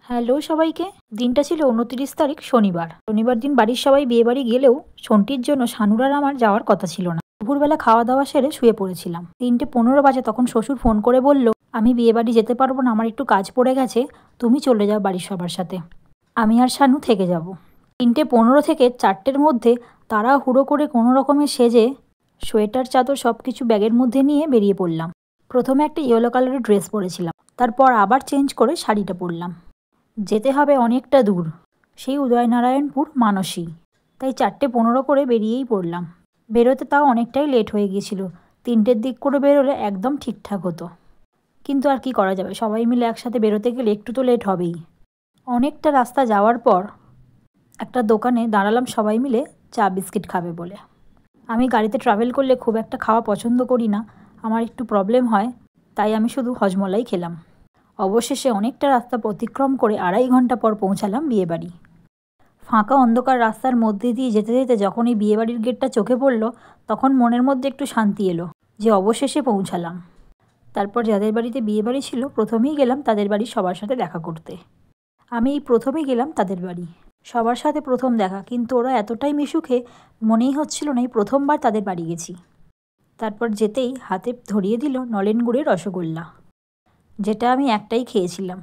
Hello সবাইকে। দিনটা ছিল ২৯ তারিখ শনিবার। শনিবার দিন বাড়ির সবাই বিয়েবাড়ি গেলেও সন্টির জন্য শানুর আর আমার যাওয়ার কথা ছিল না। দুপুরবেলা খাওয়া দাওয়া সেরে শুয়ে পড়েছিলাম। ৩:১৫ বাজে তখন শ্বশুর ফোন করে বলল, আমি বিয়েবাড়ি যেতে পারবো না, আমার একটু কাজ পড়ে গেছে, তুমি চলে যাও বাড়ির সবার সাথে, আমি আর শানু থেকে যাব। ৩:১৫ থেকে ৪টের মধ্যে তাড়াহুড়ো করে কোনো রকমে সেজে সোয়েটার চাদর সব কিছু ব্যাগের মধ্যে নিয়ে বেরিয়ে পড়লাম। প্রথমে একটা ইয়েলো কালারের ড্রেস পরেছিলাম, তারপর আবার চেঞ্জ করে শাড়িটা পরলাম। যেতে হবে অনেকটা দূর, সেই উদয়নারায়ণপুর মানসী, তাই ৪:১৫ করে বেরিয়েই পড়লাম। বেরোতে তাও অনেকটাই লেট হয়ে গিয়েছিল। ৩টের দিক করে বেরোলে একদম ঠিকঠাক হতো, কিন্তু আর কি করা যাবে, সবাই মিলে একসাথে বেরোতে গেলে একটু তো লেট হবেই। অনেকটা রাস্তা যাওয়ার পর একটা দোকানে দাঁড়ালাম সবাই মিলে চা বিস্কিট খাবে বলে। আমি গাড়িতে ট্রাভেল করলে খুব একটা খাওয়া পছন্দ করি না, আমার একটু প্রবলেম হয়, তাই আমি শুধু হজমলাই খেলাম। অবশেষে অনেকটা রাস্তা অতিক্রম করে ২.৫ ঘন্টা পর পৌঁছালাম বিয়েবাড়ি। ফাঁকা অন্ধকার রাস্তার মধ্যে দিয়ে যেতে যেতে যখন এই বিয়েবাড়ির গেটটা চোখে পড়ল, তখন মনের মধ্যে একটু শান্তি এলো যে অবশেষে পৌঁছালাম। তারপর যাদের বাড়িতে বিয়েবাড়ি ছিল প্রথমেই গেলাম তাদের বাড়ির সবার সাথে দেখা করতে। আমি এই প্রথমেই গেলাম তাদের বাড়ি, সবার সাথে প্রথম দেখা, কিন্তু ওরা এতটাই মিশুকে মনেই হচ্ছিল না এই প্রথমবার তাদের বাড়ি গেছি। তারপর যেতেই হাতে ধরিয়ে দিল নলেন গুড়ের রসগোল্লা, যেটা আমি একটাই খেয়েছিলাম।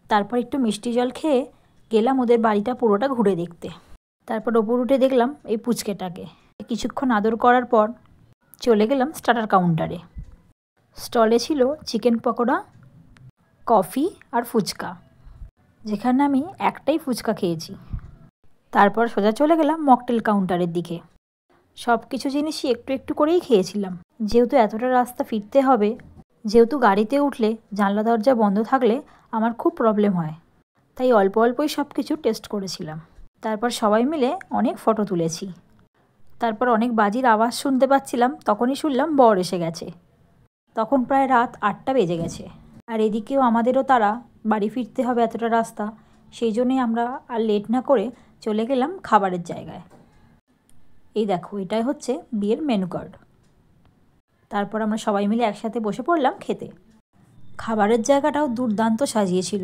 তারপর একটু মিষ্টি জল খেয়ে গেলাম ওদের বাড়িটা পুরোটা ঘুরে দেখতে। তারপর ওপর উঠে দেখলাম এই পুচকেটাকে। কিছুক্ষণ আদর করার পর চলে গেলাম স্টার্টার কাউন্টারে। স্টলে ছিল চিকেন পকোড়া, কফি আর ফুচকা, যেখানে আমি একটাই ফুচকা খেয়েছি। তারপর সোজা চলে গেলাম মকটেল কাউন্টারের দিকে। সব কিছু জিনিসই একটু একটু করেই খেয়েছিলাম, যেহেতু এতটা রাস্তা ফিরতে হবে, যেহেতু গাড়িতে উঠলে জানলা দরজা বন্ধ থাকলে আমার খুব প্রবলেম হয়, তাই অল্প অল্পই সব কিছু টেস্ট করেছিলাম। তারপর সবাই মিলে অনেক ফটো তুলেছি। তারপর অনেক বাজির আওয়াজ শুনতে পাচ্ছিলাম, তখনই শুনলাম বর এসে গেছে। তখন প্রায় রাত ৮টা বেজে গেছে, আর এদিকেও আমাদেরও তারা বাড়ি ফিরতে হবে এতটা রাস্তা, সেই জন্যই আমরা আর লেট না করে চলে গেলাম খাবারের জায়গায়। এই দেখো, এটাই হচ্ছে বিয়ের মেনু কার্ড। তারপর আমরা সবাই মিলে একসাথে বসে পড়লাম খেতে। খাবারের জায়গাটাও দুর্দান্ত সাজিয়েছিল।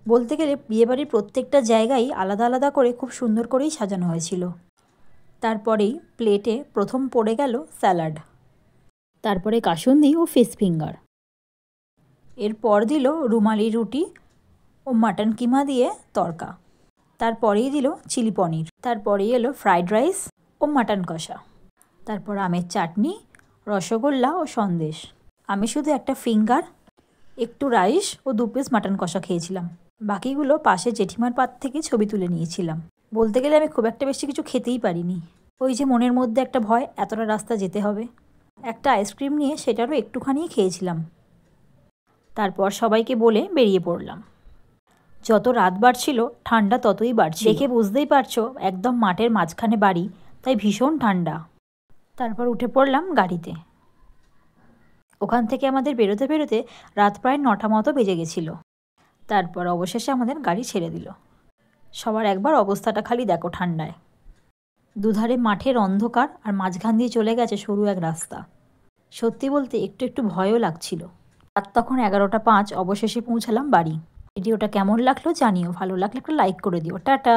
বলতে গেলে বিয়েবাড়ির প্রত্যেকটা জায়গায় আলাদা আলাদা করে খুব সুন্দর করেই সাজানো হয়েছিল। তারপরেই প্লেটে প্রথম পড়ে গেল স্যালাড, তারপরে কাসুন্দি ও ফিশ ফিঙ্গার, এরপর দিল রুমালি রুটি ও মাটন কিমা দিয়ে তড়কা, তারপরেই দিল চিলি পনির, তারপরেই এলো ফ্রাইড রাইস ও মাটন কষা, তারপর আমের চাটনি, রসগোল্লা ও সন্দেশ। আমি শুধু একটা ফিঙ্গার, একটু রাইস ও 2 পিস মাটন কষা খেয়েছিলাম। বাকিগুলো পাশে জেঠিমার পাত থেকে ছবি তুলে নিয়েছিলাম। বলতে গেলে আমি খুব একটা বেশি কিছু খেতেই পারিনি, ওই যে মনের মধ্যে একটা ভয় এতটা রাস্তা যেতে হবে। একটা আইসক্রিম নিয়ে সেটারও একটুখানিই খেয়েছিলাম। তারপর সবাইকে বলে বেরিয়ে পড়লাম। যত রাত বাড়ছিল ঠান্ডা ততই বাড়ছে, দেখে বুঝতেই পারছো একদম মাঠের মাঝখানে বাড়ি, তাই ভীষণ ঠান্ডা। তারপর উঠে পড়লাম গাড়িতে। ওখান থেকে আমাদের বেরোতে বেরোতে রাত প্রায় 9টা মতো বেজে গেছিলো। তারপর অবশেষে আমাদের গাড়ি ছেড়ে দিল। সবার একবার অবস্থাটা খালি দেখো ঠান্ডায়। দুধারে মাঠের অন্ধকার আর মাঝখান দিয়ে চলে গেছে সরু এক রাস্তা। সত্যি বলতে একটু একটু ভয়ও লাগছিল। আর তখন 11টা 5 অবশেষে পৌঁছালাম বাড়ি। ভিডিওটা কেমন লাগলো জানিও, ভালো লাগলে একটা লাইক করে দিও। টাটা।